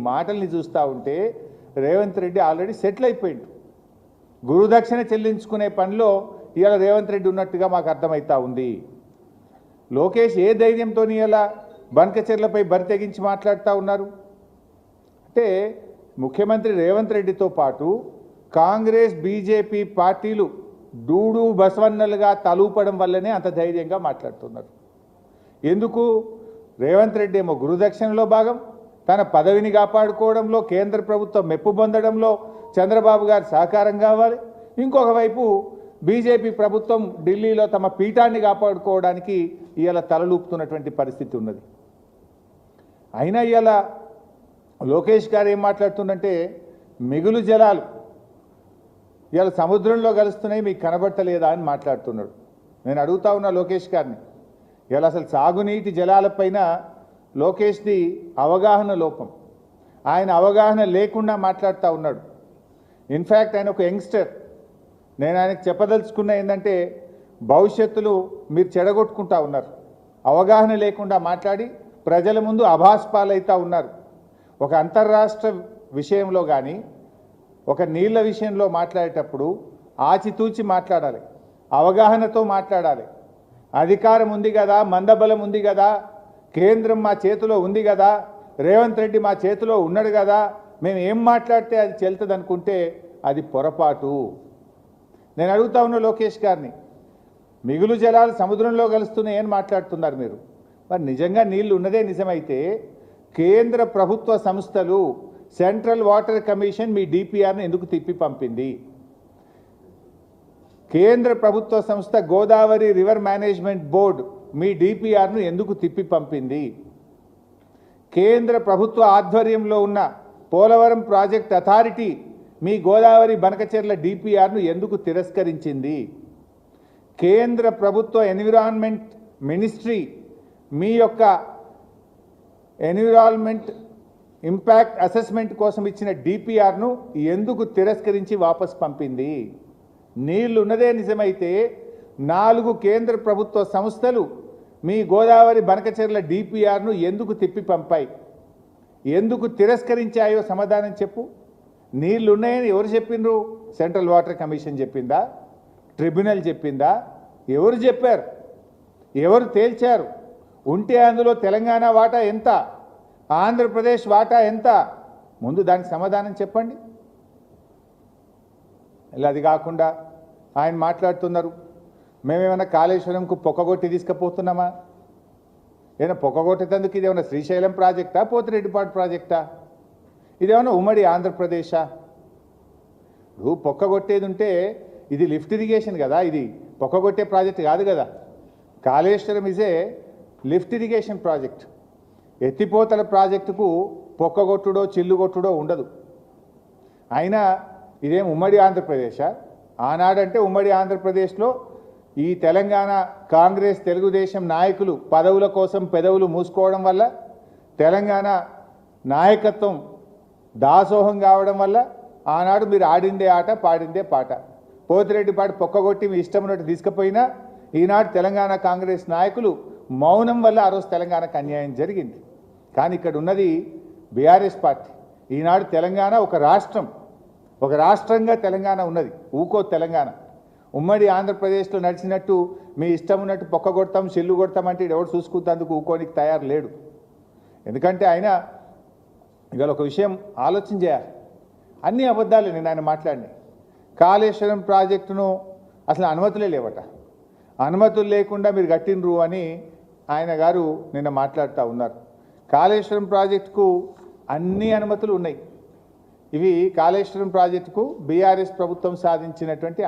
మాటల్ని చూస్తూ ఉంటే రేవంత్ రెడ్డి ఆల్రెడీ సెటిల్ అయిపోయిండు. గురుదక్షిణ చెల్లించుకునే పనిలో ఇవాళ రేవంత్ రెడ్డి ఉన్నట్టుగా మాకు అర్థమవుతా ఉంది. లోకేష్ ఏ ధైర్యంతో ఇలా బంకచెర్లపై బరి తెగించి మాట్లాడుతూ ఉన్నారు అంటే ముఖ్యమంత్రి రేవంత్ రెడ్డితో పాటు కాంగ్రెస్ బీజేపీ పార్టీలు డూడు బసవన్నలుగా తలూపడం వల్లనే అంత ధైర్యంగా మాట్లాడుతున్నారు. ఎందుకు? రేవంత్ రెడ్డి ఏమో గురుదక్షిణలో భాగం, తన పదవిని కాపాడుకోవడంలో కేంద్ర ప్రభుత్వం మెప్పు పొందడంలో చంద్రబాబు గారు సహకారం కావాలి. ఇంకొక వైపు బీజేపీ ప్రభుత్వం ఢిల్లీలో తమ పీఠాన్ని కాపాడుకోవడానికి ఇవాళ తలలూపుతున్నటువంటి పరిస్థితి ఉన్నది. అయినా ఇవాళ లోకేష్ గారు ఏం మాట్లాడుతుందంటే మిగులు జలాలు ఇవాళ సముద్రంలో కలుస్తున్నాయి, మీకు కనబడతలేదా అని మాట్లాడుతున్నాడు. నేను అడుగుతా ఉన్నా లోకేష్ గారిని, ఇవాళ అసలు సాగునీటి జలాలపైన లోకేష్ది అవగాహన లోపం, ఆయన అవగాహన లేకుండా మాట్లాడుతూ ఉన్నాడు. ఇన్ఫ్యాక్ట్ ఆయన ఒక యంగ్స్టర్. నేను ఆయనకు చెప్పదలుచుకున్న ఏంటంటే భవిష్యత్తులో మీరు చెడగొట్టుకుంటా ఉన్నారు, అవగాహన లేకుండా మాట్లాడి ప్రజల ముందు అభాస్పాలైతా ఉన్నారు. ఒక అంతర్రాష్ట్ర విషయంలో కానీ ఒక నీళ్ల విషయంలో మాట్లాడేటప్పుడు ఆచితూచి మాట్లాడాలి, అవగాహనతో మాట్లాడాలి. అధికారం ఉంది కదా, మందబలం ఉంది కదా, కేంద్రం మా చేతిలో ఉంది కదా, రేవంత్ రెడ్డి మా చేతిలో ఉన్నాడు కదా, మేము ఏం మాట్లాడితే అది చెల్తుంది అనుకుంటే అది పొరపాటు. నేను అడుగుతా ఉన్న లోకేష్ గారిని, మిగులు జలాలు సముద్రంలో కలుస్తున్నాయని మాట్లాడుతున్నారు మీరు. మరి నిజంగా నీళ్లు ఉన్నదే నిజమైతే కేంద్ర ప్రభుత్వ సంస్థలు సెంట్రల్ వాటర్ కమిషన్ మీ డిపిఆర్ను ఎందుకు తిప్పి పంపింది? కేంద్ర ప్రభుత్వ సంస్థ గోదావరి రివర్ మేనేజ్మెంట్ బోర్డు మీ డిపిఆర్ను ఎందుకు తిప్పి పంపింది? కేంద్ర ప్రభుత్వ ఆధ్వర్యంలో ఉన్న పోలవరం ప్రాజెక్ట్ అథారిటీ మీ గోదావరి బనకచెర్ల డిపిఆర్ను ఎందుకు తిరస్కరించింది? కేంద్ర ప్రభుత్వ ఎన్విరాన్మెంట్ మినిస్ట్రీ మీ యొక్క ఎన్విరాన్మెంట్ ఇంపాక్ట్ అసెస్మెంట్ కోసం ఇచ్చిన డిపిఆర్ను ఎందుకు తిరస్కరించి వాపస్ పంపింది? నీళ్లు ఉన్నదే నిజమైతే 4 కేంద్ర ప్రభుత్వ సంస్థలు మీ గోదావరి బనకచెర్ల డిపిఆర్ను ఎందుకు తిప్పి పంపాయి, ఎందుకు తిరస్కరించాయో సమాధానం చెప్పు. నీళ్లు ఉన్నాయని ఎవరు చెప్పిండ్రు? సెంట్రల్ వాటర్ కమిషన్ చెప్పిందా? ట్రిబ్యునల్ చెప్పిందా? ఎవరు చెప్పారు? ఎవరు తేల్చారు? ఉంటే అందులో తెలంగాణ వాటా ఎంత, ఆంధ్రప్రదేశ్ వాటా ఎంత? ముందు దానికి సమాధానం చెప్పండి. ఇలా అది కాకుండా ఆయన మాట్లాడుతున్నారు, మేమేమైనా కాళేశ్వరంకు పొక్కగొట్టి తీసుకుపోతున్నామా? ఏమైనా పొక్కగొట్టేందుకు ఇదేమన్నా శ్రీశైలం ప్రాజెక్టా, పోతిరెడ్డిపాడు ప్రాజెక్టా? ఇదేమన్నా ఉమ్మడి ఆంధ్రప్రదేశా? నువ్వు పొక్కగొట్టేది ఉంటే ఇది లిఫ్ట్ ఇరిగేషన్ కదా, ఇది పొక్కగొట్టే ప్రాజెక్ట్ కాదు కదా. Kaleshwaram is lift irrigation project. ఎత్తిపోతల ప్రాజెక్టుకు పొక్కగొట్టుడో చిల్లుగొట్టుడో ఉండదు. అయినా ఇదేం ఉమ్మడి ఆంధ్రప్రదేశా? ఆనాడంటే ఉమ్మడి ఆంధ్రప్రదేశ్లో ఈ తెలంగాణ కాంగ్రెస్ తెలుగుదేశం నాయకులు పదవుల కోసం పెదవులు మూసుకోవడం వల్ల, తెలంగాణ నాయకత్వం దాసోహం కావడం వల్ల ఆనాడు మీరు ఆడిందే ఆట పాడిందే పాట. పోతిరెడ్డిపాడు పొక్కగొట్టి మీ ఇష్టం ఉన్నట్టు తీసుకుపోయినా ఈనాడు తెలంగాణ కాంగ్రెస్ నాయకులు మౌనం వల్ల ఆ రోజు తెలంగాణకు అన్యాయం జరిగింది. కానీ ఇక్కడ ఉన్నది బీఆర్ఎస్ పార్టీ. ఈనాడు తెలంగాణ ఒక రాష్ట్రంగా తెలంగాణ ఉన్నది. ఊకో తెలంగాణ ఉమ్మడి ఆంధ్రప్రదేశ్లో నడిచినట్టు మీ ఇష్టం ఉన్నట్టు పొక్కగొడతాం చెల్లు కొడతాం అంటే ఎవరు చూసుకుంటేందుకు ఊకోనికి తయారు లేడు. ఎందుకంటే ఆయన ఇవాళ ఒక విషయం ఆలోచన చేయాలి. అన్ని అబద్ధాలు నేను ఆయన మాట్లాడినాయి. కాళేశ్వరం ప్రాజెక్టును అసలు అనుమతులే లేవట, అనుమతులు లేకుండా మీరు కట్టినరు అని ఆయన గారు నిన్న మాట్లాడుతూ ఉన్నారు. కాళేశ్వరం ప్రాజెక్టుకు అన్ని అనుమతులు ఉన్నాయి. ఇవి కాళేశ్వరం ప్రాజెక్టుకు బీఆర్ఎస్ ప్రభుత్వం సాధించినటువంటి